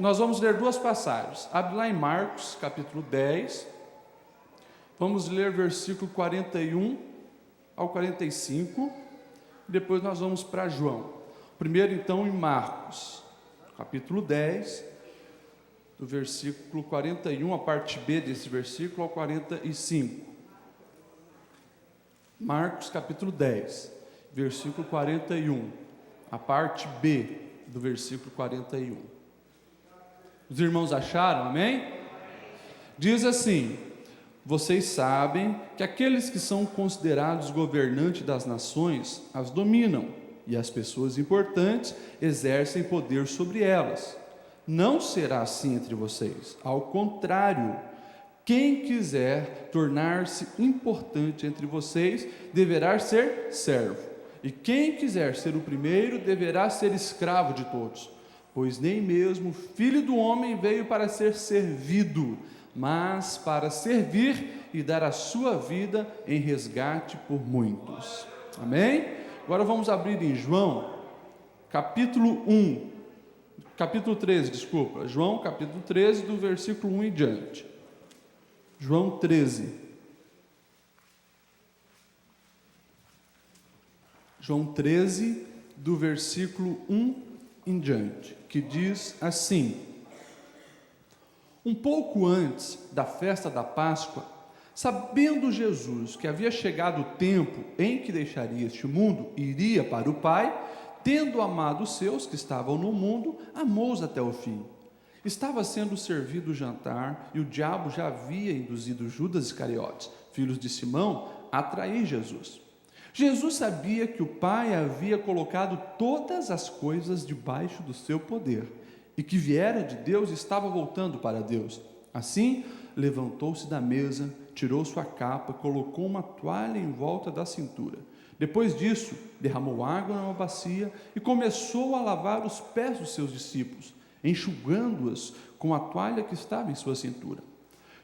nós vamos ler duas passagens. Abre lá em Marcos, capítulo 10. Vamos ler versículo 41 ao 45. Depois nós vamos para João. Primeiro, então, em Marcos, capítulo 10, do versículo 41, a parte B desse versículo, ao 45. Marcos, capítulo 10, versículo 41, a parte B do versículo 41. Os irmãos acharam, amém? Diz assim: vocês sabem que aqueles que são considerados governantes das nações as dominam, e as pessoas importantes exercem poder sobre elas. Não será assim entre vocês, ao contrário, quem quiser tornar-se importante entre vocês deverá ser servo, e quem quiser ser o primeiro deverá ser escravo de todos, pois nem mesmo o Filho do Homem veio para ser servido, mas para servir e dar a sua vida em resgate por muitos. Amém? Agora vamos abrir em João, capítulo 13, João capítulo 13, do versículo 1 em diante. João 13. João 13, do versículo 1 em diante, que diz assim: um pouco antes da festa da Páscoa, sabendo Jesus que havia chegado o tempo em que deixaria este mundo e iria para o Pai, tendo amado os seus que estavam no mundo, amou-os até o fim. Estava sendo servido o jantar, e o diabo já havia induzido Judas Iscariotes, filho de Simão, a trair Jesus. Jesus sabia que o Pai havia colocado todas as coisas debaixo do seu poder, e que viera de Deus e estava voltando para Deus. Assim, levantou-se da mesa, tirou sua capa, colocou uma toalha em volta da cintura. Depois disso, derramou água numa bacia e começou a lavar os pés dos seus discípulos, enxugando-os com a toalha que estava em sua cintura.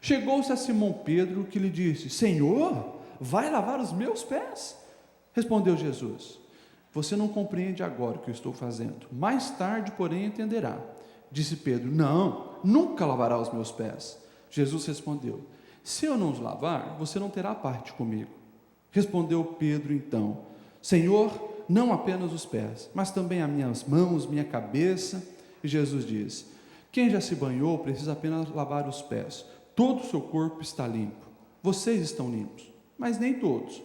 Chegou-se a Simão Pedro, que lhe disse: Senhor, vai lavar os meus pés? Respondeu Jesus: você não compreende agora o que eu estou fazendo, mais tarde, porém, entenderá. Disse Pedro: não, nunca lavará os meus pés. Jesus respondeu: se eu não os lavar, você não terá parte comigo. Respondeu Pedro então: Senhor, não apenas os pés, mas também as minhas mãos, minha cabeça. E Jesus diz: quem já se banhou precisa apenas lavar os pés, todo o seu corpo está limpo. Vocês estão limpos, mas nem todos,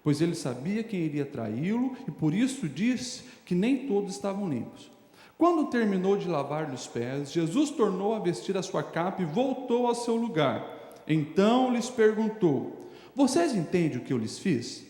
pois ele sabia quem iria traí-lo, e por isso disse que nem todos estavam limpos. Quando terminou de lavar-lhe os pés, Jesus tornou a vestir a sua capa e voltou ao seu lugar. Então lhes perguntou: vocês entendem o que eu lhes fiz?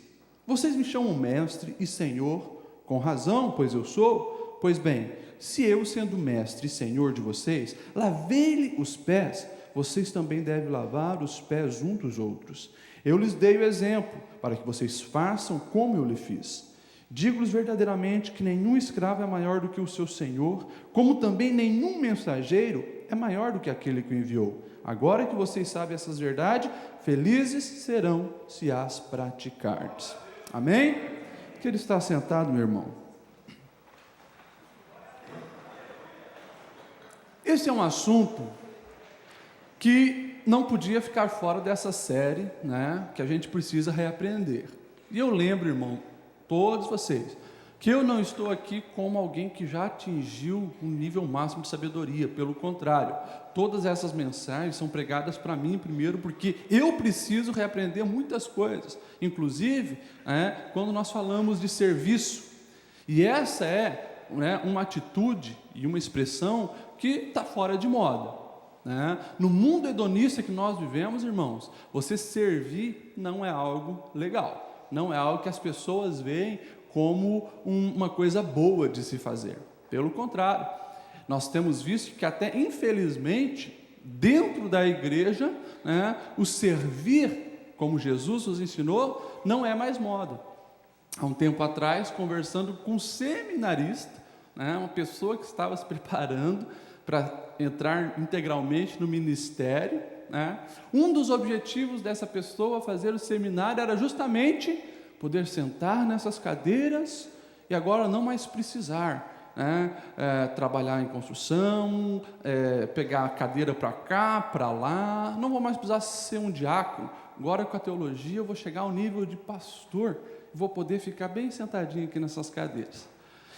Vocês me chamam mestre e senhor, com razão, pois eu sou. Pois bem, se eu, sendo mestre e senhor de vocês, lavei-lhe os pés, vocês também devem lavar os pés uns dos outros. Eu lhes dei o exemplo, para que vocês façam como eu lhe fiz. Digo-lhes verdadeiramente que nenhum escravo é maior do que o seu senhor, como também nenhum mensageiro é maior do que aquele que o enviou. Agora que vocês sabem essas verdades, felizes serão se as praticardes. Amém? Que ele está sentado, meu irmão. Esse é um assunto que não podia ficar fora dessa série, né, que a gente precisa reaprender. E eu lembro, irmão, todos vocês, que eu não estou aqui como alguém que já atingiu um nível máximo de sabedoria. Pelo contrário, todas essas mensagens são pregadas para mim primeiro, porque eu preciso reaprender muitas coisas, inclusive quando nós falamos de serviço. E essa é uma atitude e uma expressão que está fora de moda. No mundo hedonista que nós vivemos, irmãos, você servir não é algo legal, não é algo que as pessoas veem como uma coisa boa de se fazer. Pelo contrário, nós temos visto que até infelizmente dentro da igreja, o servir como Jesus nos ensinou não é mais moda. Há um tempo atrás, conversando com um seminarista, uma pessoa que estava se preparando para entrar integralmente no ministério, um dos objetivos dessa pessoa fazer o seminário era justamente poder sentar nessas cadeiras e agora não mais precisar né? Trabalhar em construção, pegar a cadeira para cá, para lá, não vou mais precisar ser um diácono, agora com a teologia eu vou chegar ao nível de pastor, vou poder ficar bem sentadinho aqui nessas cadeiras.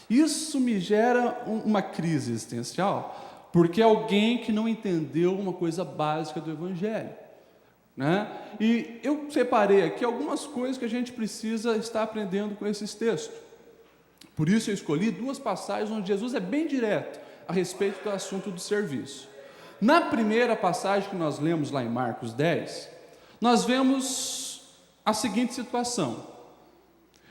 Isso me gera uma crise existencial, porque é alguém que não entendeu uma coisa básica do Evangelho, né? E eu separei aqui algumas coisas que a gente precisa estar aprendendo com esses textos. Por isso eu escolhi duas passagens onde Jesus é bem direto a respeito do assunto do serviço. Na primeira passagem que nós lemos lá em Marcos 10, nós vemos a seguinte situação.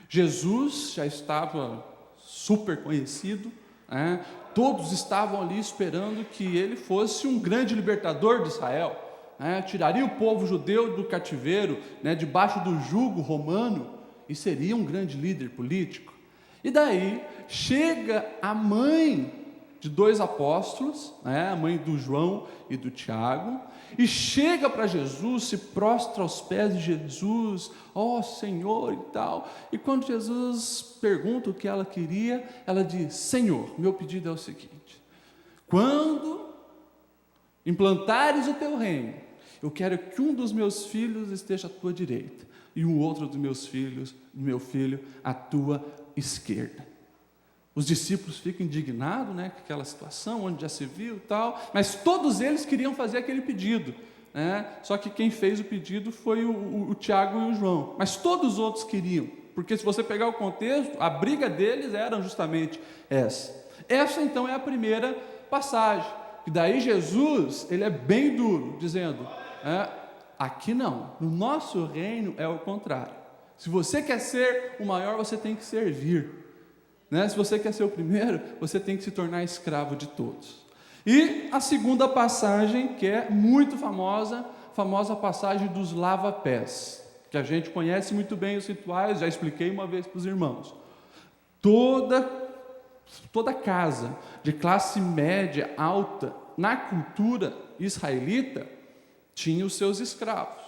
Jesus já estava super conhecido, né? Todos estavam ali esperando que ele fosse um grande libertador de Israel, né? Tiraria o povo judeu do cativeiro, né? Debaixo do jugo romano, e seria um grande líder político. E daí chega a mãe de dois apóstolos, né, a mãe do João e do Tiago, e chega para Jesus, se prostra aos pés de Jesus, ó Senhor e tal. E quando Jesus pergunta o que ela queria, ela diz: Senhor, meu pedido é o seguinte: quando implantares o teu reino, eu quero que um dos meus filhos esteja à tua direita e o outro dos meus filhos, meu filho, à tua esquerda. Os discípulos ficam indignados, né, com aquela situação, onde já se viu e tal, mas todos eles queriam fazer aquele pedido, né? Só que quem fez o pedido foi o Tiago e o João, mas todos os outros queriam, porque se você pegar o contexto, a briga deles era justamente essa. Essa então é a primeira passagem, e daí Jesus, ele é bem duro, dizendo, aqui não, no nosso reino é o contrário. Se você quer ser o maior, você tem que servir, né? Se você quer ser o primeiro, você tem que se tornar escravo de todos. E a segunda passagem, que é muito famosa, famosa passagem dos lava-pés, que a gente conhece muito bem os rituais, já expliquei uma vez para os irmãos. Toda casa de classe média alta, na cultura israelita, tinha os seus escravos.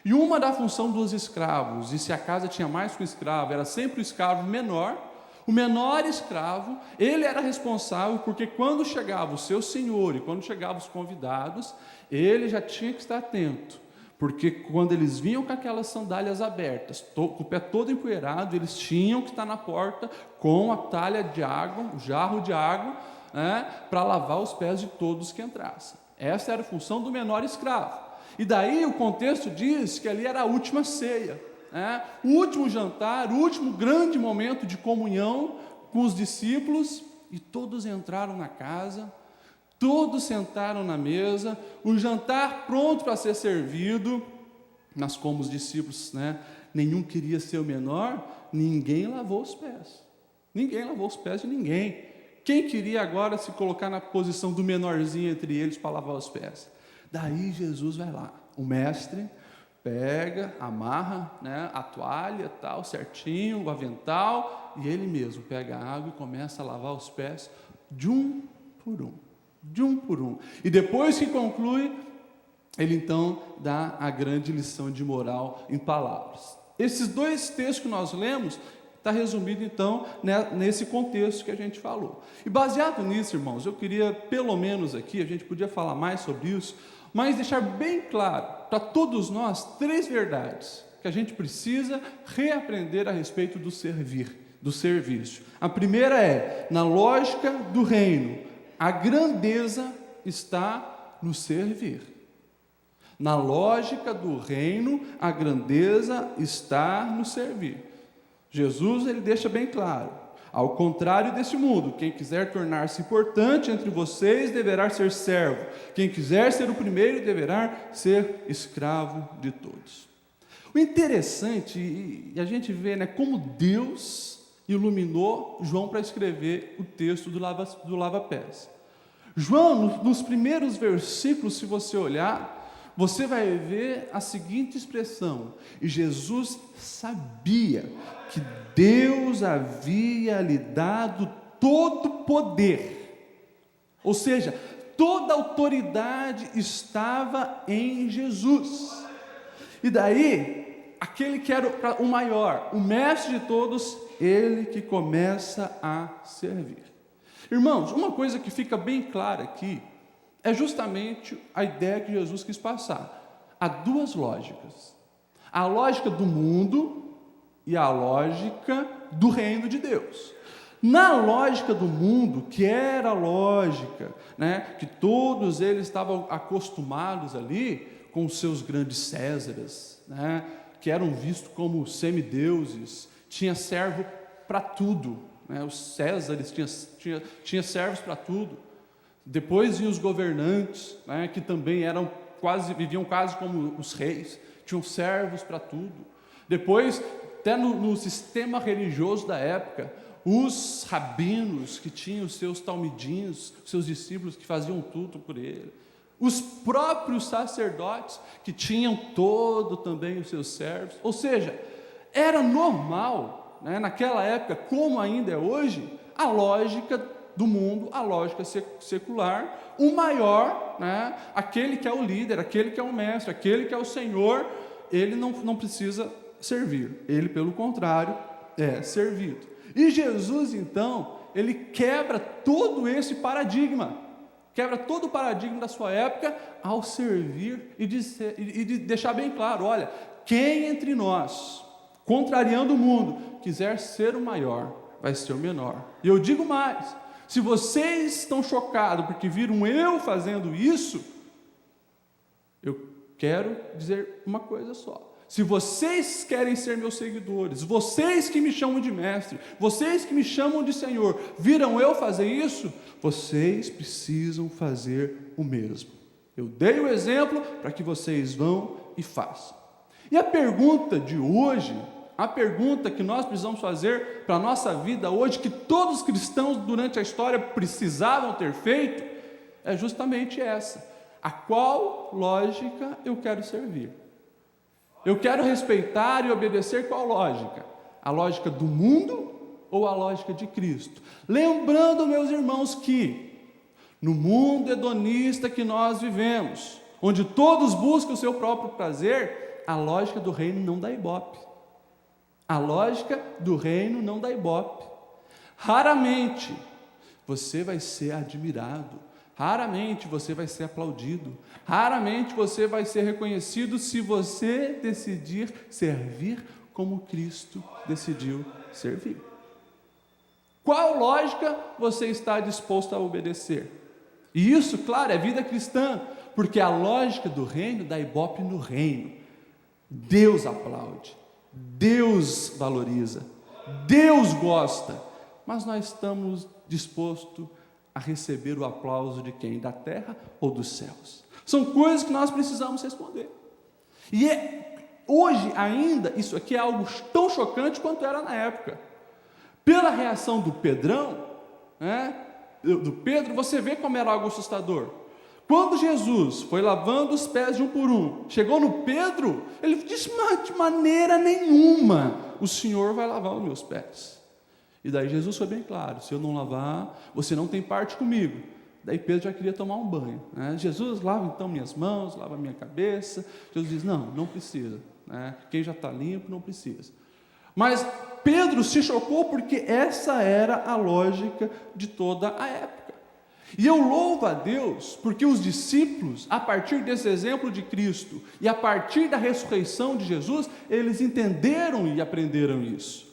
E uma da função dos escravos, e se a casa tinha mais que um escravo, era sempre o escravo menor. O menor escravo, ele era responsável, porque quando chegava o seu senhor e quando chegavam os convidados, ele já tinha que estar atento, porque quando eles vinham com aquelas sandálias abertas, com o pé todo empoeirado, eles tinham que estar na porta com a talha de água, o jarro de água, né, para lavar os pés de todos que entrassem. Essa era a função do menor escravo. E daí o contexto diz que ali era a última ceia, o último jantar, o último grande momento de comunhão com os discípulos, e todos entraram na casa, todos sentaram na mesa, o jantar pronto para ser servido, mas como os discípulos, nenhum queria ser o menor, ninguém lavou os pés, ninguém lavou os pés de ninguém. Quem queria agora se colocar na posição do menorzinho entre eles para lavar os pés? Daí Jesus vai lá, o mestre pega, amarra, a toalha, tal, certinho, o avental, e ele mesmo pega a água e começa a lavar os pés de um por um. E depois que conclui, ele então dá a grande lição de moral em palavras. Esses dois textos que nós lemos, está resumido então nesse contexto que a gente falou. E baseado nisso, irmãos, eu queria pelo menos aqui, a gente podia falar mais sobre isso, mas deixar bem claro para todos nós três verdades que a gente precisa reaprender a respeito do serviço. A primeira é, na lógica do reino, a grandeza está no servir. Na lógica do reino, a grandeza está no servir. Jesus, ele deixa bem claro, ao contrário desse mundo, quem quiser tornar-se importante entre vocês deverá ser servo, quem quiser ser o primeiro deverá ser escravo de todos. O interessante, e a gente vê como Deus iluminou João para escrever o texto do lava-pés. João, nos primeiros versículos, se você olhar, você vai ver a seguinte expressão: e Jesus sabia que Deus havia lhe dado todo poder, ou seja, toda autoridade estava em Jesus. E daí, aquele que era o maior, o mestre de todos, ele que começa a servir. Irmãos, uma coisa que fica bem clara aqui é justamente a ideia que Jesus quis passar. Há duas lógicas: a lógica do mundo e a lógica do reino de Deus. Na lógica do mundo, que era a lógica, que todos eles estavam acostumados ali com os seus grandes Césares, que eram vistos como semideuses, tinha servo para tudo, os Césares tinha servos para tudo. Depois vinham os governantes, que também viviam quase como os reis, tinham servos para tudo. Depois, até no sistema religioso da época, os rabinos que tinham os seus talmidinhos, seus discípulos que faziam tudo por ele, os próprios sacerdotes que tinham também os seus servos. Ou seja, era normal, naquela época, como ainda é hoje, a lógica do mundo, a lógica secular, o maior, aquele que é o líder, aquele que é o mestre, aquele que é o Senhor, ele não precisa servir, ele, pelo contrário, é servido. E Jesus, então, ele quebra todo esse paradigma, quebra todo o paradigma da sua época ao servir e de deixar bem claro: olha, quem entre nós, contrariando o mundo, quiser ser o maior, vai ser o menor. E eu digo mais: se vocês estão chocados porque viram eu fazendo isso, eu quero dizer uma coisa só: se vocês querem ser meus seguidores, vocês que me chamam de mestre, vocês que me chamam de Senhor, viram eu fazer isso, vocês precisam fazer o mesmo. Eu dei o exemplo para que vocês vão e façam. E a pergunta de hoje, a pergunta que nós precisamos fazer para a nossa vida hoje, que todos os cristãos durante a história precisavam ter feito, é justamente essa: a qual lógica eu quero servir? Eu quero respeitar e obedecer qual lógica? A lógica do mundo ou a lógica de Cristo? Lembrando, meus irmãos, que no mundo hedonista que nós vivemos, onde todos buscam o seu próprio prazer, a lógica do reino não dá ibope. A lógica do reino não dá ibope. Raramente você vai ser admirado, raramente você vai ser aplaudido, raramente você vai ser reconhecido se você decidir servir como Cristo decidiu servir. Qual lógica você está disposto a obedecer? E isso, claro, é vida cristã, porque a lógica do reino dá ibope no reino. Deus aplaude, Deus valoriza, Deus gosta, mas nós estamos dispostos a receber o aplauso de quem? Da terra ou dos céus? São coisas que nós precisamos responder. E hoje ainda, isso aqui é algo tão chocante quanto era na época. Pela reação do Pedrão, do Pedro, você vê como era algo assustador. Quando Jesus foi lavando os pés de um por um, chegou no Pedro, ele disse: de maneira nenhuma o Senhor vai lavar os meus pés. E daí Jesus foi bem claro: se eu não lavar, você não tem parte comigo. Daí Pedro já queria tomar um banho. Jesus, lava então minhas mãos, lava minha cabeça. Jesus diz: não precisa. Quem já está limpo não precisa. Mas Pedro se chocou porque essa era a lógica de toda a época. E eu louvo a Deus porque os discípulos, a partir desse exemplo de Cristo e a partir da ressurreição de Jesus, eles entenderam e aprenderam isso.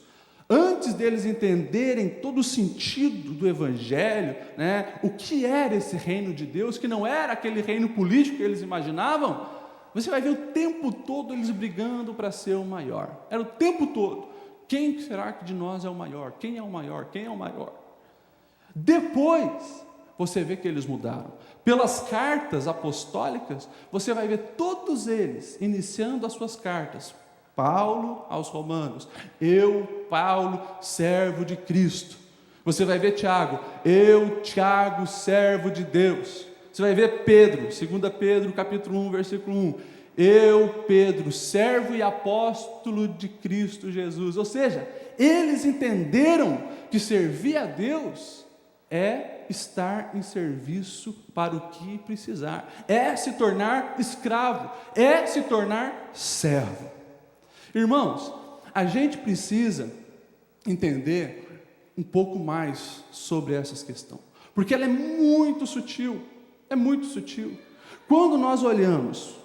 Antes deles entenderem todo o sentido do Evangelho, o que era esse reino de Deus, que não era aquele reino político que eles imaginavam, você vai ver o tempo todo eles brigando para ser o maior. Era o tempo todo: quem será que de nós é o maior? Quem é o maior? Quem é o maior? Depois, você vê que eles mudaram. Pelas cartas apostólicas, você vai ver todos eles iniciando as suas cartas. Paulo aos Romanos: eu, Paulo, servo de Cristo. Você vai ver Tiago: eu, Tiago, servo de Deus. Você vai ver Pedro, 2 Pedro, capítulo 1, versículo 1: eu, Pedro, servo e apóstolo de Cristo Jesus. Ou seja, eles entenderam que servir a Deus é estar em serviço para o que precisar, é se tornar escravo, é se tornar servo. Irmãos, a gente precisa entender um pouco mais sobre essa questão, porque ela é muito sutil, é muito sutil. Quando nós olhamos,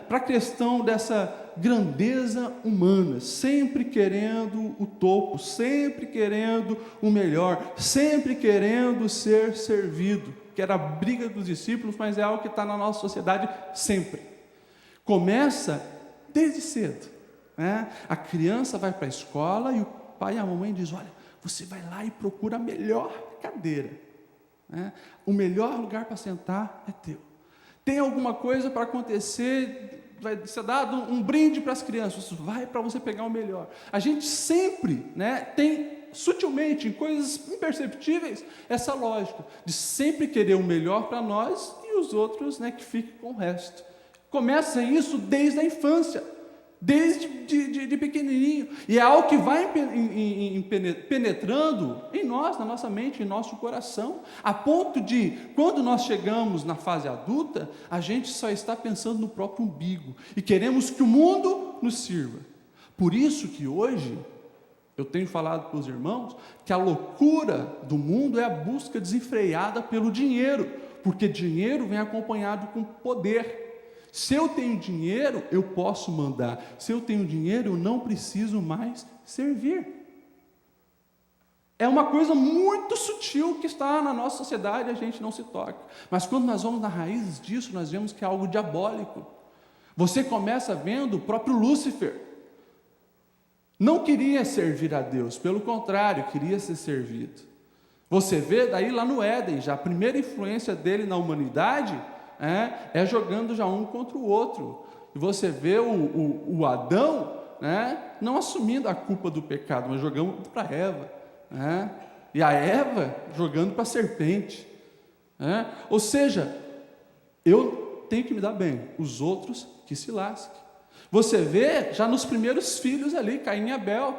para a questão dessa grandeza humana, sempre querendo o topo, sempre querendo o melhor, sempre querendo ser servido, que era a briga dos discípulos, mas é algo que está na nossa sociedade sempre. Começa desde cedo, A criança vai para a escola e o pai e a mamãe dizem: olha, você vai lá e procura a melhor cadeira, o melhor lugar para sentar é teu. Tem alguma coisa para acontecer, vai ser dado um brinde para as crianças, vai para você pegar o melhor. A gente sempre, tem sutilmente, em coisas imperceptíveis, essa lógica de sempre querer o melhor para nós e os outros, que fiquem com o resto. Começa isso desde a infância, desde de pequenininho, e é algo que vai penetrando em nós, na nossa mente, em nosso coração, a ponto de, quando nós chegamos na fase adulta, a gente só está pensando no próprio umbigo, e queremos que o mundo nos sirva. Por isso que hoje, eu tenho falado para os irmãos, que a loucura do mundo é a busca desenfreada pelo dinheiro, porque dinheiro vem acompanhado com poder. Se eu tenho dinheiro, eu posso mandar. Se eu tenho dinheiro, eu não preciso mais servir. É uma coisa muito sutil que está na nossa sociedade, a gente não se toca. Mas quando nós vamos na raiz disso, nós vemos que é algo diabólico. Você começa vendo o próprio Lúcifer. Não queria servir a Deus, pelo contrário, queria ser servido. Você vê daí lá no Éden, já a primeira influência dele na humanidade é jogando já um contra o outro. E você vê o Adão, não assumindo a culpa do pecado, mas jogando para Eva, e a Eva jogando para a serpente. Ou seja, eu tenho que me dar bem, os outros que se lasquem. Você vê já nos primeiros filhos ali, Caim e Abel,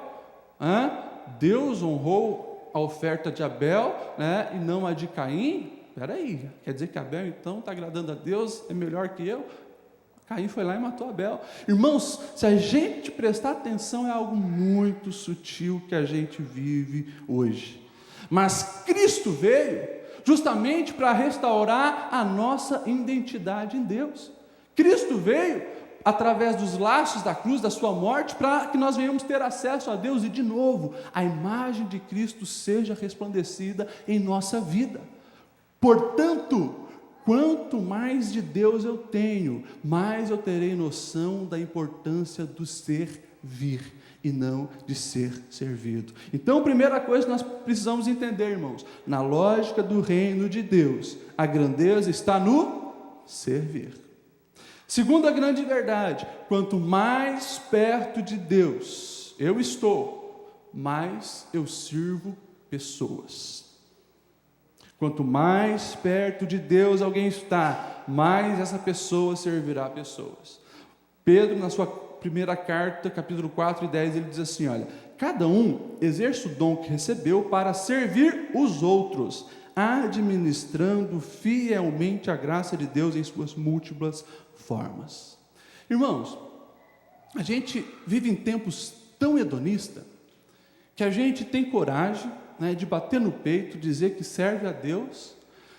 Deus honrou a oferta de Abel, e não a de Caim. Espera aí, quer dizer que Abel então está agradando a Deus, é melhor que eu? Caim foi lá e matou Abel. Irmãos, se a gente prestar atenção, é algo muito sutil que a gente vive hoje. Mas Cristo veio justamente para restaurar a nossa identidade em Deus. Cristo veio através dos laços da cruz, da sua morte, para que nós venhamos ter acesso a Deus e, de novo, a imagem de Cristo seja resplandecida em nossa vida. Portanto, quanto mais de Deus eu tenho, mais eu terei noção da importância do servir e não de ser servido. Então, a primeira coisa que nós precisamos entender, irmãos, na lógica do reino de Deus, a grandeza está no servir. Segunda grande verdade, quanto mais perto de Deus eu estou, mais eu sirvo pessoas. Quanto mais perto de Deus alguém está, mais essa pessoa servirá pessoas. Pedro, na sua primeira carta, capítulo 4 e 10, ele diz assim, olha, cada um exerce o dom que recebeu para servir os outros, administrando fielmente a graça de Deus em suas múltiplas formas. Irmãos, a gente vive em tempos tão hedonistas, que a gente tem coragem de bater no peito, dizer que serve a Deus,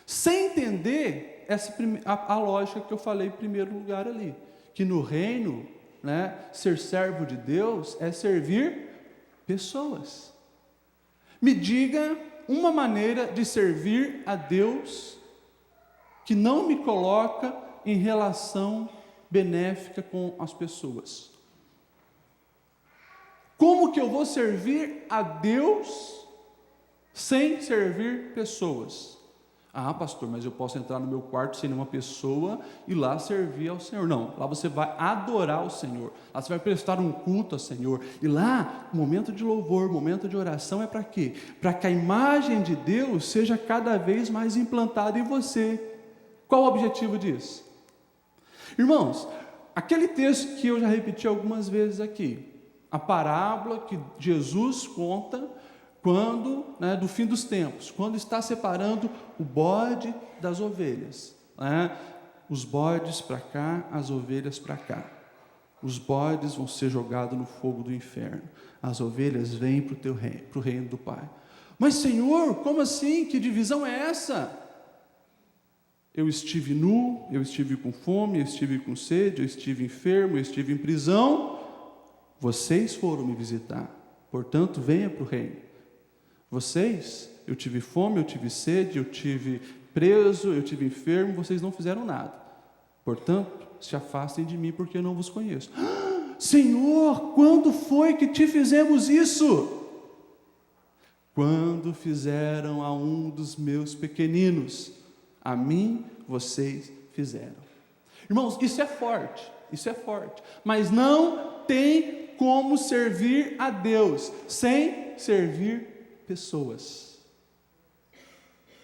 sem entender a lógica que eu falei em primeiro lugar ali, que no reino, ser servo de Deus é servir pessoas. Me diga uma maneira de servir a Deus que não me coloca em relação benéfica com as pessoas. Como que eu vou servir a Deus sem servir pessoas? Ah, pastor, mas eu posso entrar no meu quarto sem nenhuma pessoa e lá servir ao Senhor. Não, lá você vai adorar o Senhor, lá você vai prestar um culto ao Senhor, e lá, momento de louvor, momento de oração é para quê? Para que a imagem de Deus seja cada vez mais implantada em você. Qual o objetivo disso? Irmãos, aquele texto que eu já repeti algumas vezes aqui, a parábola que Jesus conta quando, do fim dos tempos, quando está separando o bode das ovelhas, os bodes para cá, as ovelhas para cá. Os bodes vão ser jogados no fogo do inferno, as ovelhas vêm para o reino do Pai. Mas Senhor, como assim? Que divisão é essa? Eu estive nu, eu estive com fome, eu estive com sede, eu estive enfermo, eu estive em prisão. Vocês foram me visitar, portanto venha para o reino. Vocês, eu tive fome, eu tive sede, eu tive preso, eu tive enfermo, vocês não fizeram nada. Portanto, se afastem de mim, porque eu não vos conheço. Senhor, quando foi que te fizemos isso? Quando fizeram a um dos meus pequeninos, a mim vocês fizeram. Irmãos, isso é forte, mas não tem como servir a Deus sem servir pessoas.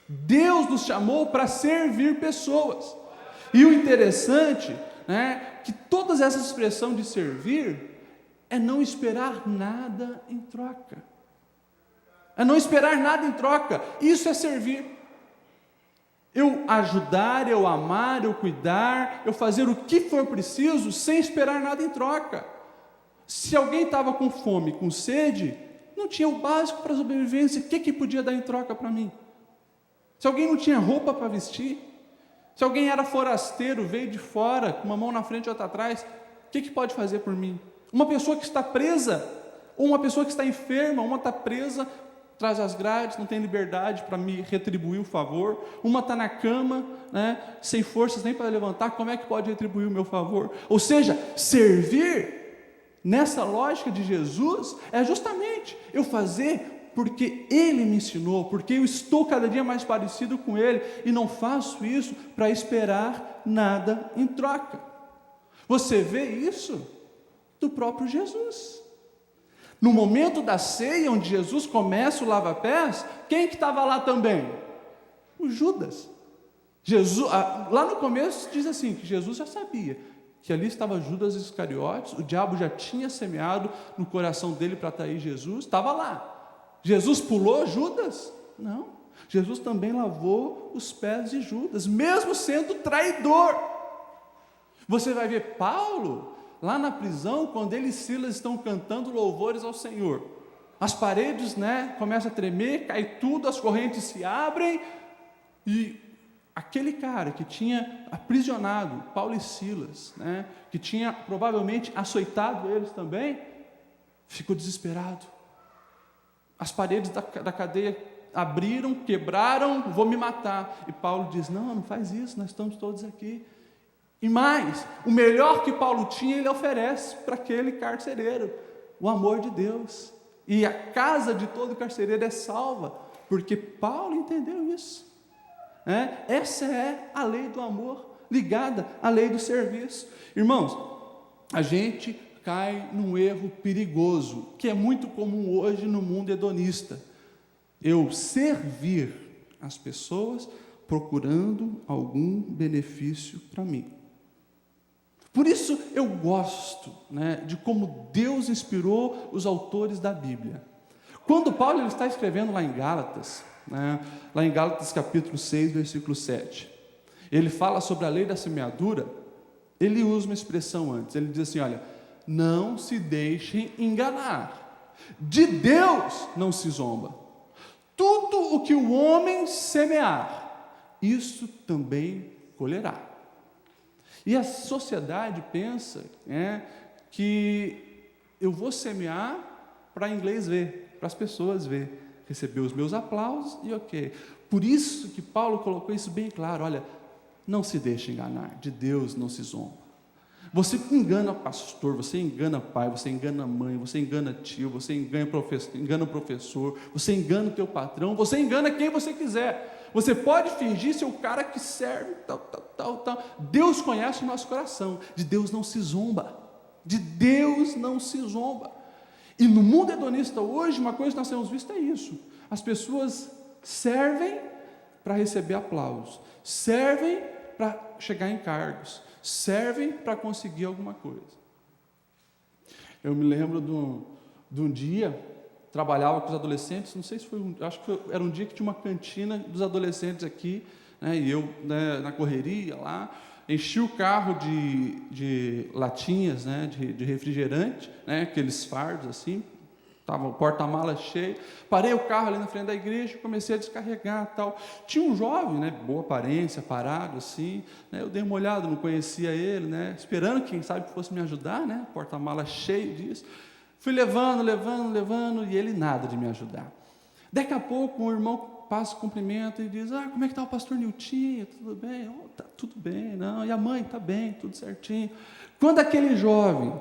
Deus nos chamou para servir pessoas. E o interessante, que todas essas expressões de servir é não esperar nada em troca. Isso é servir. Eu ajudar, eu amar, eu cuidar, eu fazer o que for preciso sem esperar nada em troca. Se alguém estava com fome, com sede, não tinha o básico para a sobrevivência, o que podia dar em troca para mim? Se alguém não tinha roupa para vestir, se alguém era forasteiro, veio de fora, com uma mão na frente e outra atrás, o que pode fazer por mim? Uma pessoa que está presa, ou uma pessoa que está enferma, uma está presa, traz as grades, não tem liberdade para me retribuir o favor, uma está na cama, sem forças nem para levantar, como é que pode retribuir o meu favor? Ou seja, servir, nessa lógica de Jesus, é justamente eu fazer porque Ele me ensinou, porque eu estou cada dia mais parecido com Ele, e não faço isso para esperar nada em troca. Você vê isso do próprio Jesus. No momento da ceia, onde Jesus começa o lava-pés, quem que estava lá também? O Judas. Jesus, lá no começo diz assim, que Jesus já sabia que ali estava Judas Iscariotes, o diabo já tinha semeado no coração dele para trair Jesus, estava lá. Jesus pulou Judas? Não. Jesus também lavou os pés de Judas, mesmo sendo traidor. Você vai ver Paulo, lá na prisão, quando ele e Silas estão cantando louvores ao Senhor. As paredes, começam a tremer, cai tudo, as correntes se abrem, e aquele cara que tinha aprisionado Paulo e Silas, que tinha provavelmente açoitado eles também, ficou desesperado. As paredes da cadeia abriram, quebraram, vou me matar. E Paulo diz, não faz isso, nós estamos todos aqui. E mais, o melhor que Paulo tinha, ele oferece para aquele carcereiro, o amor de Deus. E a casa de todo carcereiro é salva, porque Paulo entendeu isso. Essa é a lei do amor, ligada à lei do serviço. Irmãos, a gente cai num erro perigoso, que é muito comum hoje no mundo hedonista. Eu servir as pessoas procurando algum benefício para mim. Por isso eu gosto de como Deus inspirou os autores da Bíblia. Quando Paulo ele está escrevendo lá em Gálatas, lá em Gálatas capítulo 6, versículo 7, ele fala sobre a lei da semeadura, ele usa uma expressão antes, ele diz assim, olha, não se deixem enganar, de Deus não se zomba, tudo o que o homem semear, isso também colherá. E a sociedade pensa que eu vou semear para inglês ver, para as pessoas ver, receber os meus aplausos e ok. Por isso que Paulo colocou isso bem claro, olha, não se deixe enganar, de Deus não se zomba. Você engana pastor, você engana pai, você engana mãe, você engana tio, você engana o professor, você engana o teu patrão, você engana quem você quiser. Você pode fingir ser o cara que serve, tal. Deus conhece o nosso coração, de Deus não se zomba, de Deus não se zomba. E no mundo hedonista hoje, uma coisa que nós temos visto é isso, as pessoas servem para receber aplausos, servem para chegar em cargos, servem para conseguir alguma coisa. Eu me lembro de um dia, trabalhava com os adolescentes, não sei se foi, acho que era um dia que tinha uma cantina dos adolescentes aqui, e eu na correria lá, enchi o carro de latinhas, de refrigerante, aqueles fardos assim, Estava o porta-mala cheio, parei o carro ali na frente da igreja, comecei a descarregar e tal. Tinha um jovem, né, boa aparência, parado assim, né, eu dei uma olhada, não conhecia ele, né, esperando quem sabe que fosse me ajudar, né, porta-mala cheio disso. Fui levando, e ele nada de me ajudar. Daqui a pouco um irmão passa o cumprimento e diz, como é que está o pastor Niltinho? Tudo bem? Tá tudo bem, não. E a mãe? Está bem, tudo certinho. Quando aquele jovem,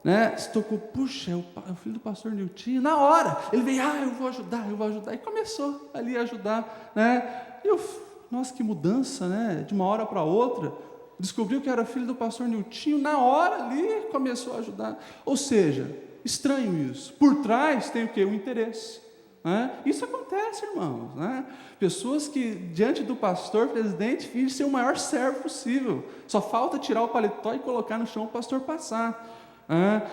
né, se tocou, puxa, é o filho do pastor Niltinho, na hora, ele veio, eu vou ajudar, e começou ali a ajudar, né, nossa, que mudança, né, de uma hora para outra, descobriu que era filho do pastor Niltinho, na hora ali, começou a ajudar, ou seja, estranho isso, por trás tem o quê? O interesse, né? Isso acontece, irmãos, né? Pessoas que diante do pastor, presidente, fingem ser o maior servo possível, só falta tirar o paletó e colocar no chão o pastor passar,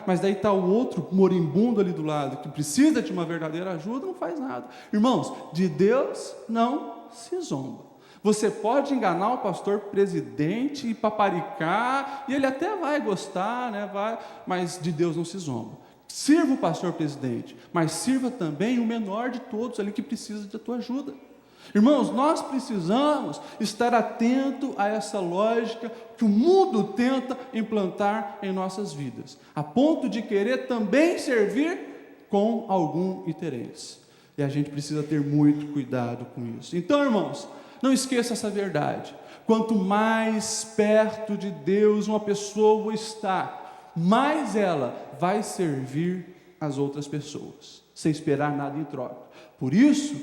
mas daí está o outro moribundo ali do lado, que precisa de uma verdadeira ajuda, não faz nada. Irmãos, de Deus não se zomba. Você pode enganar o pastor presidente e paparicar, e ele até vai gostar, né, mas de Deus não se zomba. Sirva o pastor presidente, mas sirva também o menor de todos ali que precisa da tua ajuda. Irmãos, nós precisamos estar atento a essa lógica que o mundo tenta implantar em nossas vidas, a ponto de querer também servir com algum interesse. E a gente precisa ter muito cuidado com isso. Então, irmãos, não esqueça essa verdade. Quanto mais perto de Deus uma pessoa está, mais ela vai servir as outras pessoas, sem esperar nada em troca. Por isso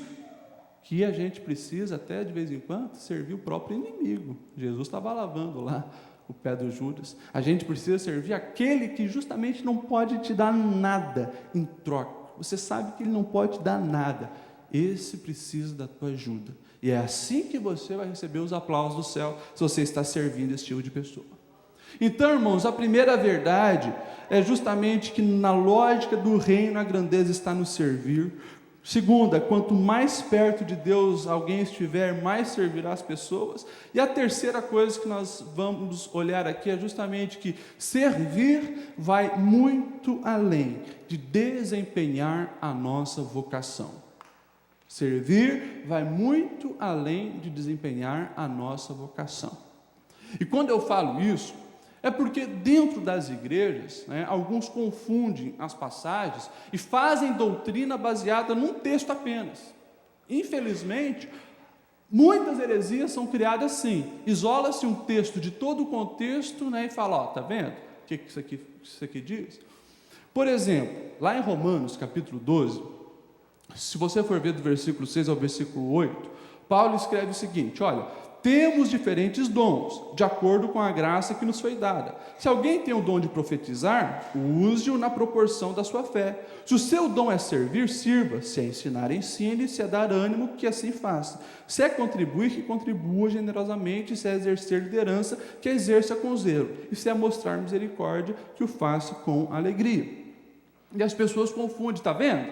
que a gente precisa até de vez em quando servir o próprio inimigo. Jesus estava lavando lá o pé do Judas. A gente precisa servir aquele que justamente não pode te dar nada em troca. Você sabe que ele não pode te dar nada. Esse precisa da tua ajuda. E é assim que você vai receber os aplausos do céu, se você está servindo esse tipo de pessoa. Então, irmãos, a primeira verdade é justamente que na lógica do reino a grandeza está no servir. Segunda, quanto mais perto de Deus alguém estiver, mais servirá as pessoas. E a terceira coisa que nós vamos olhar aqui é justamente que servir vai muito além de desempenhar a nossa vocação. Servir vai muito além de desempenhar a nossa vocação. E quando eu falo isso, é porque dentro das igrejas, né, alguns confundem as passagens e fazem doutrina baseada num texto apenas. Infelizmente, muitas heresias são criadas assim. Isola-se um texto de todo o contexto, né, e fala, está vendo? O que isso aqui diz? Por exemplo, lá em Romanos, capítulo 12, se você for ver do versículo 6 ao versículo 8, Paulo escreve o seguinte, olha, temos diferentes dons, de acordo com a graça que nos foi dada. Se alguém tem o dom de profetizar, use-o na proporção da sua fé. Se o seu dom é servir, sirva. Se é ensinar, ensine. Se é dar ânimo, que assim faça. Se é contribuir, que contribua generosamente. Se é exercer liderança, que exerça com zelo. E se é mostrar misericórdia, que o faça com alegria. E as pessoas confundem, está vendo?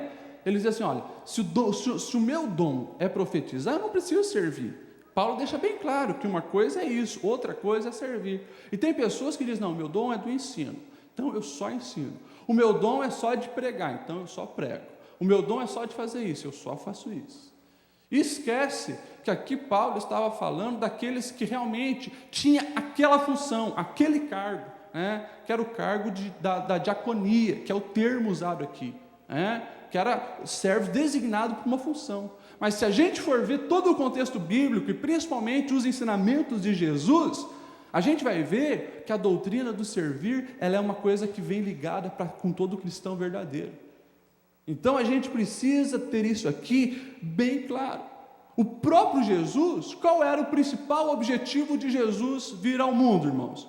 Eles dizem assim, olha, se o meu dom é profetizar, eu não preciso servir. Paulo deixa bem claro que uma coisa é isso, outra coisa é servir. E tem pessoas que dizem, não, meu dom é do ensino, então eu só ensino. O meu dom é só de pregar, então eu só prego. O meu dom é só de fazer isso, eu só faço isso. E esquece que aqui Paulo estava falando daqueles que realmente tinham aquela função, aquele cargo, né, que era o cargo da diaconia, que é o termo usado aqui, né, que era servo designado para uma função. Mas se a gente for ver todo o contexto bíblico, e principalmente os ensinamentos de Jesus, a gente vai ver que a doutrina do servir, ela é uma coisa que vem ligada com todo cristão verdadeiro. Então a gente precisa ter isso aqui bem claro. O próprio Jesus, qual era o principal objetivo de Jesus vir ao mundo, irmãos?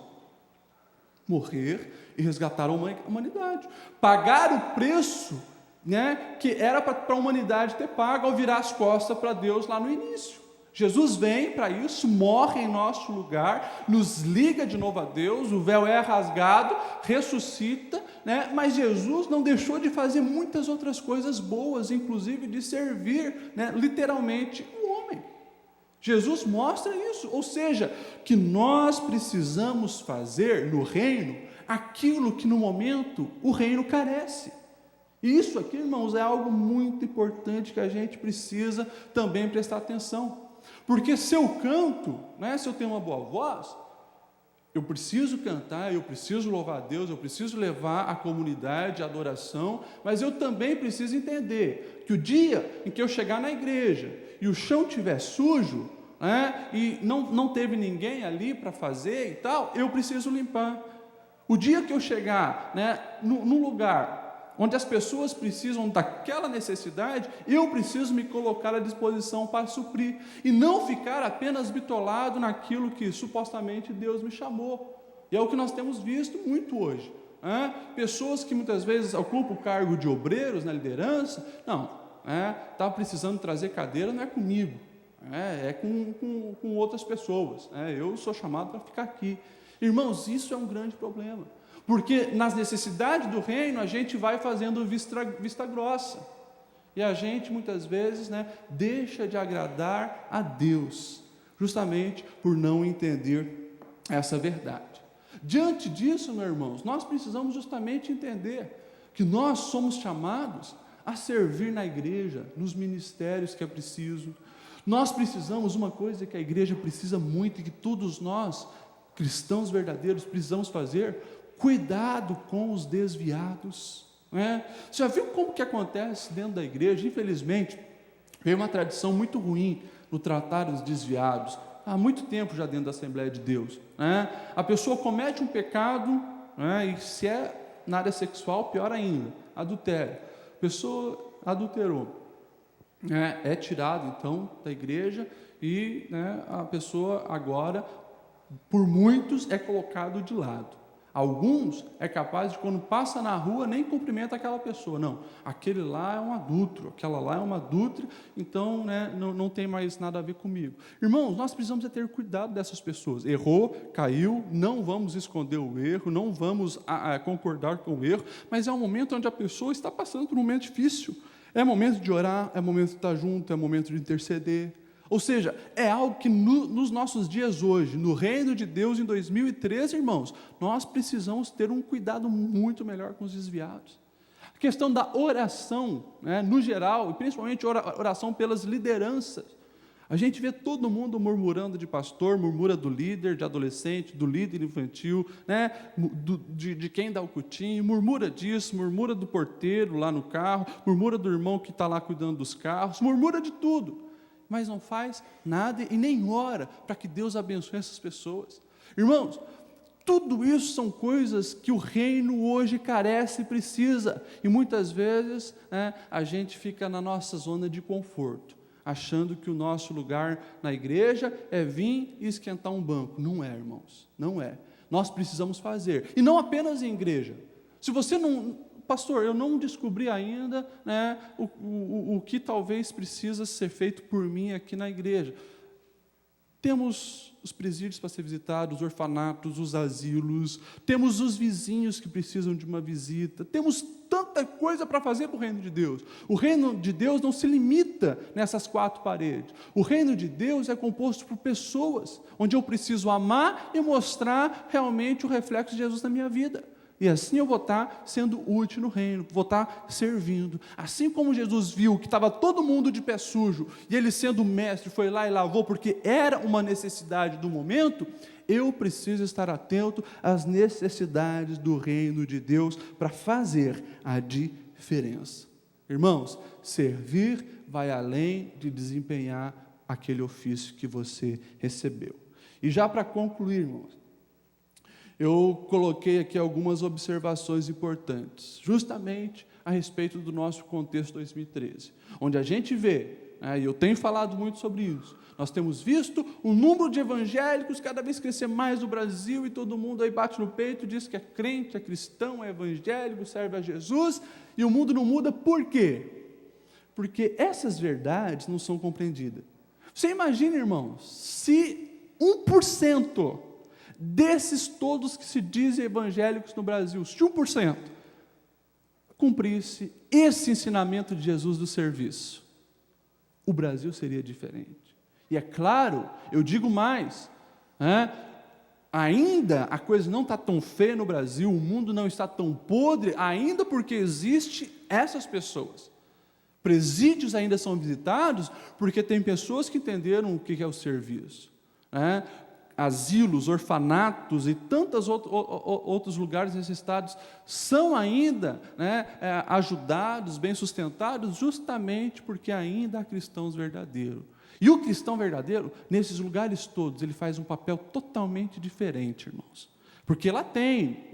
Morrer e resgatar a humanidade. Pagar o preço, né, que era para a humanidade ter pago ao virar as costas para Deus lá no início. Jesus vem para isso, morre em nosso lugar, nos liga de novo a Deus, o véu é rasgado, ressuscita, né, mas Jesus não deixou de fazer muitas outras coisas boas, inclusive de servir, né, literalmente o homem. Jesus mostra isso, ou seja, que nós precisamos fazer no reino aquilo que no momento o reino carece. E isso aqui, irmãos, é algo muito importante que a gente precisa também prestar atenção. Porque se eu canto, né, se eu tenho uma boa voz, eu preciso cantar, eu preciso louvar a Deus, eu preciso levar a comunidade a adoração, mas eu também preciso entender que o dia em que eu chegar na igreja e o chão estiver sujo, né, e não teve ninguém ali para fazer e tal, eu preciso limpar. O dia que eu chegar, né, num lugar onde as pessoas precisam daquela necessidade, eu preciso me colocar à disposição para suprir, e não ficar apenas bitolado naquilo que supostamente Deus me chamou. E é o que nós temos visto muito hoje. Pessoas que muitas vezes ocupam o cargo de obreiros na liderança, está precisando trazer cadeira, não é comigo, é com outras pessoas, eu sou chamado para ficar aqui. Irmãos, isso é um grande problema. Porque nas necessidades do reino a gente vai fazendo vista grossa. E a gente muitas vezes, deixa de agradar a Deus, justamente por não entender essa verdade. Diante disso, meus irmãos, nós precisamos justamente entender que nós somos chamados a servir na igreja, nos ministérios que é preciso. Nós precisamos, uma coisa que a igreja precisa muito e que todos nós, cristãos verdadeiros, precisamos fazer: cuidado com os desviados. Você já viu como que acontece dentro da igreja? Infelizmente, veio uma tradição muito ruim no tratar os desviados, há muito tempo já dentro da Assembleia de Deus. A pessoa comete um pecado, e se é na área sexual, pior ainda, adultério. A pessoa adulterou, é tirado então da igreja e a pessoa agora, por muitos, é colocado de lado. Alguns é capaz de, quando passa na rua, nem cumprimenta aquela pessoa. Não, aquele lá é um adúltero, aquela lá é uma adúltera, então não tem mais nada a ver comigo. Irmãos, nós precisamos ter cuidado dessas pessoas. Errou, caiu, não vamos esconder o erro, não vamos concordar com o erro, mas é um momento onde a pessoa está passando por um momento difícil. É momento de orar, é momento de estar junto, é momento de interceder. Ou seja, é algo que nos nossos dias hoje, no reino de Deus em 2013, irmãos, nós precisamos ter um cuidado muito melhor com os desviados. A questão da oração, no geral, e principalmente oração pelas lideranças. A gente vê todo mundo murmurando de pastor, murmura do líder, de adolescente, do líder infantil, de quem dá o cutinho, murmura disso, murmura do porteiro lá no carro, murmura do irmão que está lá cuidando dos carros, murmura de tudo, mas não faz nada e nem ora para que Deus abençoe essas pessoas. Irmãos, tudo isso são coisas que o reino hoje carece e precisa, e muitas vezes a gente fica na nossa zona de conforto, achando que o nosso lugar na igreja é vir e esquentar um banco. Não é, irmãos, não é. Nós precisamos fazer, e não apenas em igreja. Se você não... Pastor, eu não descobri ainda o que talvez precisa ser feito por mim aqui na igreja. Temos os presídios para ser visitados, os orfanatos, os asilos, temos os vizinhos que precisam de uma visita, temos tanta coisa para fazer para o reino de Deus. O reino de Deus não se limita nessas 4 paredes. O reino de Deus é composto por pessoas, onde eu preciso amar e mostrar realmente o reflexo de Jesus na minha vida. E assim eu vou estar sendo útil no reino, vou estar servindo. Assim como Jesus viu que estava todo mundo de pé sujo, e ele, sendo mestre, foi lá e lavou, porque era uma necessidade do momento, eu preciso estar atento às necessidades do reino de Deus para fazer a diferença. Irmãos, servir vai além de desempenhar aquele ofício que você recebeu. E já para concluir, irmãos, eu coloquei aqui algumas observações importantes, justamente a respeito do nosso contexto 2013, onde a gente vê, e eu tenho falado muito sobre isso, nós temos visto o número de evangélicos cada vez crescer mais no Brasil, e todo mundo aí bate no peito, diz que é crente, é cristão, é evangélico, serve a Jesus, e o mundo não muda. Por quê? Porque essas verdades não são compreendidas. Você imagina, irmãos, se 1% desses todos que se dizem evangélicos no Brasil, se 1% cumprisse esse ensinamento de Jesus do serviço, o Brasil seria diferente. E é claro, eu digo mais, ainda a coisa não está tão feia no Brasil, o mundo não está tão podre, ainda porque existe essas pessoas. Presídios ainda são visitados porque tem pessoas que entenderam o que é o serviço, né? Asilos, orfanatos e tantos outros lugares necessitados são ainda, né, ajudados, bem sustentados, justamente porque ainda há cristãos verdadeiros. E o cristão verdadeiro, nesses lugares todos, ele faz um papel totalmente diferente, irmãos. Porque lá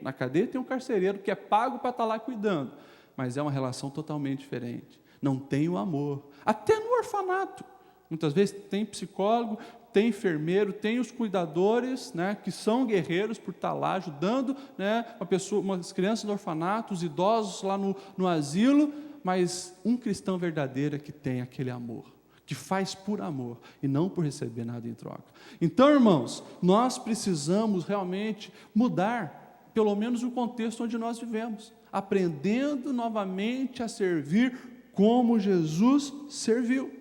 na cadeia tem um carcereiro que é pago para estar lá cuidando, mas é uma relação totalmente diferente. Não tem o amor. Até no orfanato, muitas vezes tem psicólogo, tem enfermeiro, tem os cuidadores, né, que são guerreiros por estar lá ajudando, né, umas crianças no orfanato, os idosos lá no asilo, mas um cristão verdadeiro é que tem aquele amor, que faz por amor e não por receber nada em troca. Então, irmãos, nós precisamos realmente mudar, pelo menos o contexto onde nós vivemos, aprendendo novamente a servir como Jesus serviu.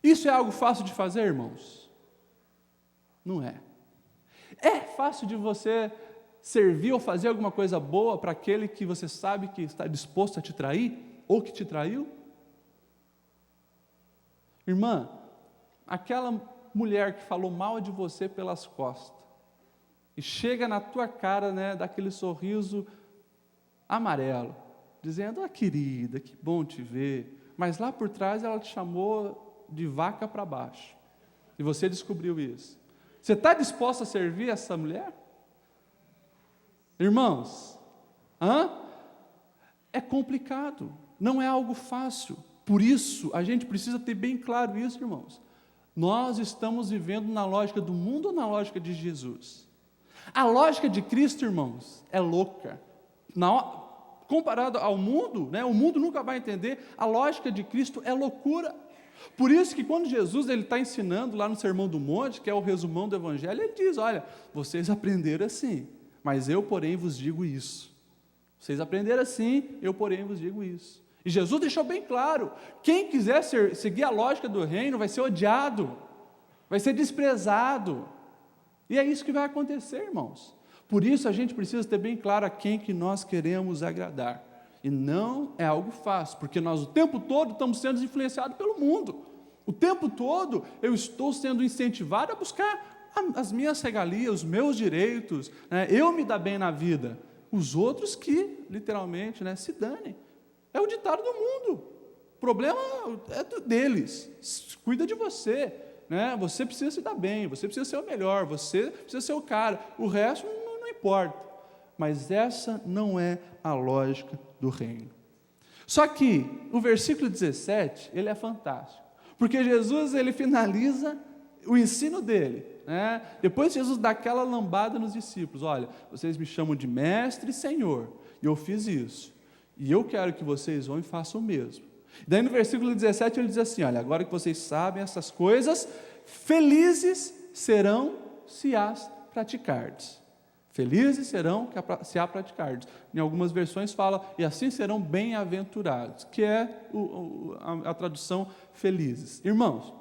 Isso é algo fácil de fazer, irmãos? Não é. É fácil de você servir ou fazer alguma coisa boa para aquele que você sabe que está disposto a te trair ou que te traiu? Irmã, aquela mulher que falou mal de você pelas costas e chega na tua cara, né, daquele sorriso amarelo, dizendo: ah, querida, que bom te ver, mas lá por trás ela te chamou de vaca para baixo, e você descobriu isso. Você está disposto a servir essa mulher? Irmãos, é complicado, não é algo fácil. Por isso, a gente precisa ter bem claro isso, irmãos. Nós estamos vivendo na lógica do mundo ou na lógica de Jesus? A lógica de Cristo, irmãos, é louca. Comparado ao mundo, né, o mundo nunca vai entender, a lógica de Cristo é loucura. Por isso que quando Jesus está ensinando lá no Sermão do Monte, que é o resumão do Evangelho, ele diz: olha, vocês aprenderam assim, mas eu, porém, vos digo isso. Vocês aprenderam assim, eu, porém, vos digo isso. E Jesus deixou bem claro, quem quiser seguir a lógica do reino vai ser odiado, vai ser desprezado. E é isso que vai acontecer, irmãos. Por isso a gente precisa ter bem claro a quem que nós queremos agradar. E não é algo fácil, porque nós o tempo todo estamos sendo influenciados pelo mundo. O tempo todo eu estou sendo incentivado a buscar as minhas regalias, os meus direitos, né? Eu me dar bem na vida. Os outros que, literalmente, né, se danem. É o ditado do mundo. O problema é deles. Cuida de você, né? Você precisa se dar bem, você precisa ser o melhor, você precisa ser o cara. O resto não importa. Mas essa não é a lógica do reino. Só que o versículo 17, ele é fantástico, porque Jesus, ele finaliza o ensino dele, né? Depois Jesus dá aquela lambada nos discípulos: olha, vocês me chamam de mestre e senhor, e eu fiz isso, e eu quero que vocês vão e façam o mesmo. Daí no versículo 17 ele diz assim: olha, agora que vocês sabem essas coisas, felizes serão se as praticardes. Felizes serão se a praticardes. Em algumas versões fala: e assim serão bem-aventurados, que é a tradução felizes. Irmãos,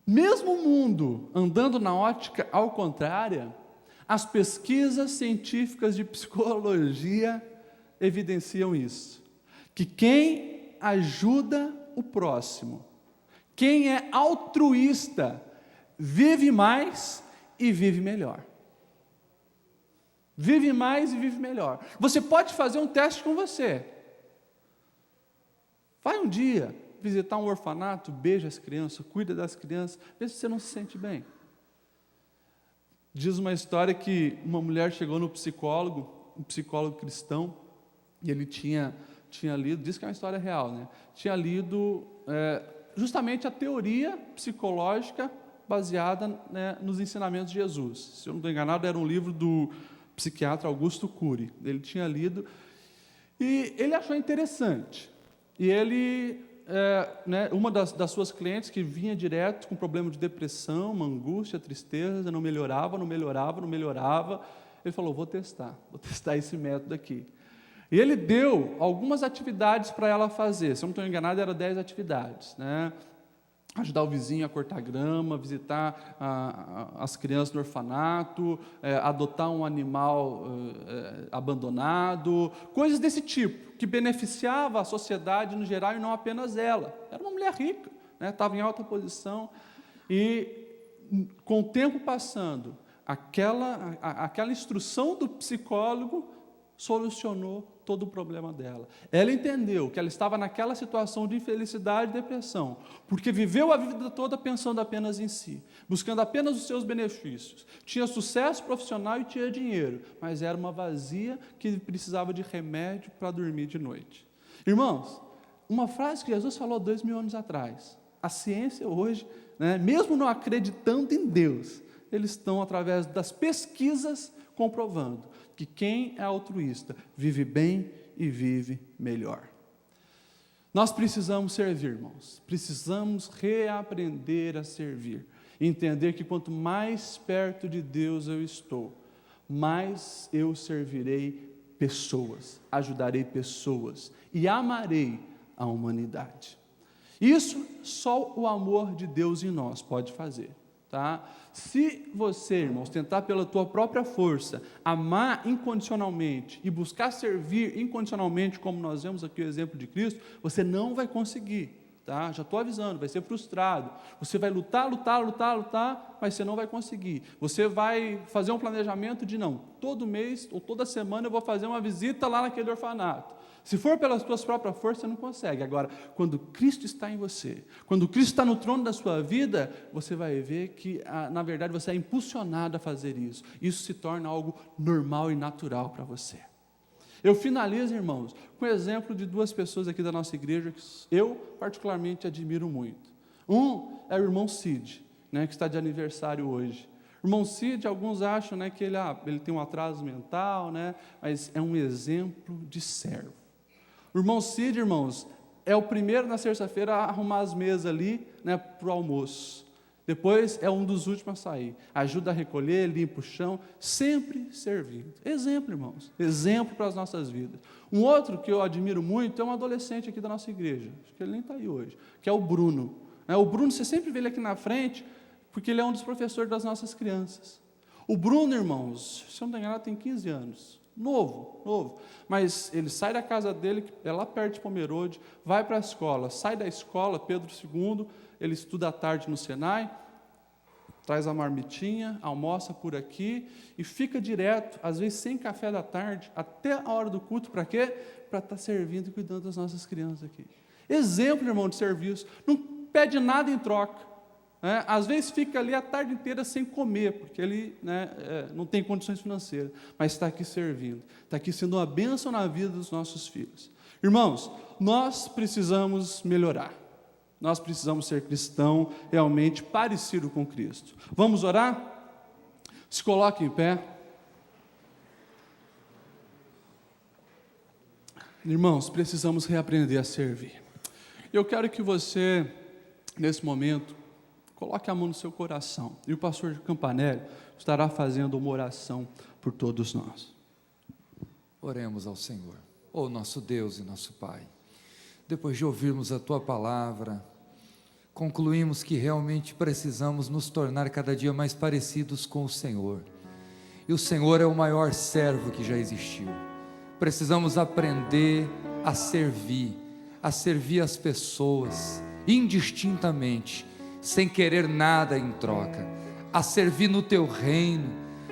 mesmo o mundo andando na ótica ao contrária, as pesquisas científicas de psicologia evidenciam isso, que quem ajuda o próximo, quem é altruísta, vive mais e vive melhor. Vive mais e vive melhor. Você pode fazer um teste com você. Vai um dia visitar um orfanato, beija as crianças, cuida das crianças, vê se você não se sente bem. Diz uma história que uma mulher chegou no psicólogo, um psicólogo cristão, e ele tinha lido, diz que é uma história real, né? Tinha lido justamente a teoria psicológica baseada, né, nos ensinamentos de Jesus. Se eu não estou enganado, era um livro do psiquiatra Augusto Cury. Ele tinha lido e ele achou interessante. E ele, uma das suas clientes que vinha direto com problema de depressão, uma angústia, tristeza, não melhorava, ele falou: vou testar esse método aqui. E ele deu algumas atividades para ela fazer. Se eu não estou enganado, eram 10 atividades, né? ajudar o vizinho a cortar grama, visitar as crianças no orfanato, adotar um animal abandonado, coisas desse tipo, que beneficiava a sociedade no geral e não apenas ela. Era uma mulher rica, estava em alta posição, e com o tempo passando, aquela instrução do psicólogo solucionou todo o problema dela. Ela entendeu que ela estava naquela situação de infelicidade e depressão, porque viveu a vida toda pensando apenas em si, buscando apenas os seus benefícios. Tinha sucesso profissional e tinha dinheiro, mas era uma vazia que precisava de remédio para dormir de noite. Irmãos, uma frase que Jesus falou 2000 anos atrás, a ciência hoje, mesmo não acreditando em Deus, eles estão, através das pesquisas, comprovando que quem é altruísta vive bem e vive melhor. Nós precisamos servir, irmãos. Precisamos reaprender a servir. Entender que quanto mais perto de Deus eu estou, mais eu servirei pessoas, ajudarei pessoas e amarei a humanidade. Isso só o amor de Deus em nós pode fazer. Tá? Se você, irmãos, tentar pela tua própria força amar incondicionalmente e buscar servir incondicionalmente, como nós vemos aqui o exemplo de Cristo, você não vai conseguir, tá? Já estou avisando, vai ser frustrado. Você vai lutar, mas você não vai conseguir. Você vai fazer um planejamento de não, todo mês ou toda semana eu vou fazer uma visita lá naquele orfanato. Se for pelas tuas próprias forças, você não consegue. Agora, quando Cristo está em você, quando Cristo está no trono da sua vida, você vai ver que, na verdade, você é impulsionado a fazer isso. Isso se torna algo normal e natural para você. Eu finalizo, irmãos, com o exemplo de duas pessoas aqui da nossa igreja que eu, particularmente, admiro muito. Um é o irmão Cid, que está de aniversário hoje. O irmão Cid, alguns acham que ele tem um atraso mental, mas é um exemplo de servo. O irmão Cid, irmãos, é o primeiro na terça-feira a arrumar as mesas ali, para o almoço. Depois é um dos últimos a sair. Ajuda a recolher, limpa o chão, sempre servindo. Exemplo, irmãos, exemplo para as nossas vidas. Um outro que eu admiro muito é um adolescente aqui da nossa igreja, acho que ele nem está aí hoje, que é o Bruno. O Bruno, você sempre vê ele aqui na frente, porque ele é um dos professores das nossas crianças. O Bruno, irmãos, se eu não me engano, tem 15 anos. Novo, mas ele sai da casa dele, que é lá perto de Pomerode, vai para a escola, sai da escola, Pedro II, ele estuda à tarde no Senai, traz a marmitinha, almoça por aqui e fica direto, às vezes sem café da tarde, até a hora do culto, para quê? Para estar servindo e cuidando das nossas crianças aqui. Exemplo, irmão, de serviço, não pede nada em troca. Às vezes fica ali a tarde inteira sem comer, porque ele não tem condições financeiras, mas está aqui servindo, está aqui sendo uma bênção na vida dos nossos filhos. Irmãos, nós precisamos melhorar, nós precisamos ser cristão realmente parecido com Cristo. Vamos orar? Se coloque em pé. Irmãos, precisamos reaprender a servir. Eu quero que você, nesse momento, coloque a mão no seu coração, e o pastor Campanelli estará fazendo uma oração por todos nós. Oremos ao Senhor. Nosso Deus e nosso Pai, depois de ouvirmos a Tua palavra, concluímos que realmente precisamos nos tornar cada dia mais parecidos com o Senhor, e o Senhor é o maior servo que já existiu. Precisamos aprender a servir as pessoas, indistintamente, sem querer nada em troca, a servir no Teu reino,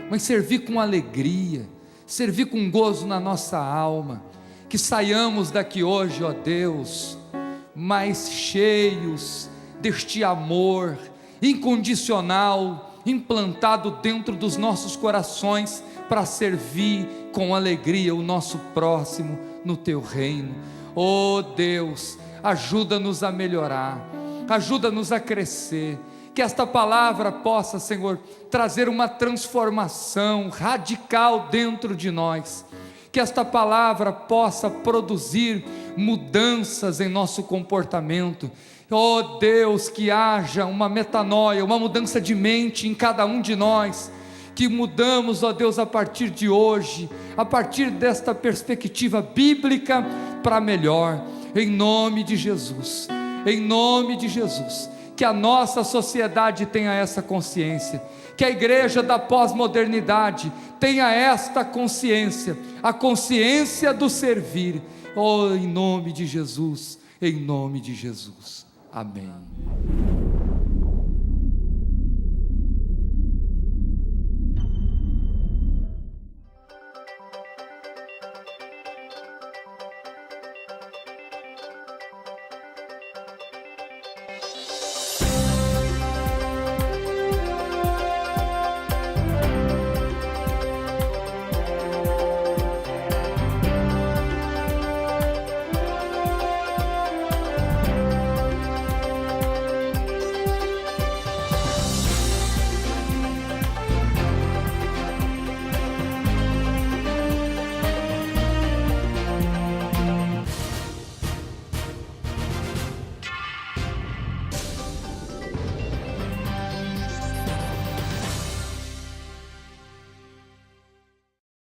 mas servir com alegria, servir com gozo na nossa alma, que saiamos daqui hoje, ó Deus, mais cheios deste amor incondicional, implantado dentro dos nossos corações, para servir com alegria o nosso próximo no Teu reino. Deus, ajuda-nos a melhorar, ajuda-nos a crescer, que esta palavra possa, Senhor, trazer uma transformação radical dentro de nós, que esta palavra possa produzir mudanças em nosso comportamento. Deus, que haja uma metanoia, uma mudança de mente em cada um de nós, que mudamos, Deus, a partir de hoje, a partir desta perspectiva bíblica para melhor, em nome de Jesus. Em nome de Jesus, que a nossa sociedade tenha essa consciência, que a igreja da pós-modernidade tenha esta consciência, a consciência do servir. Oh, em nome de Jesus, em nome de Jesus, amém.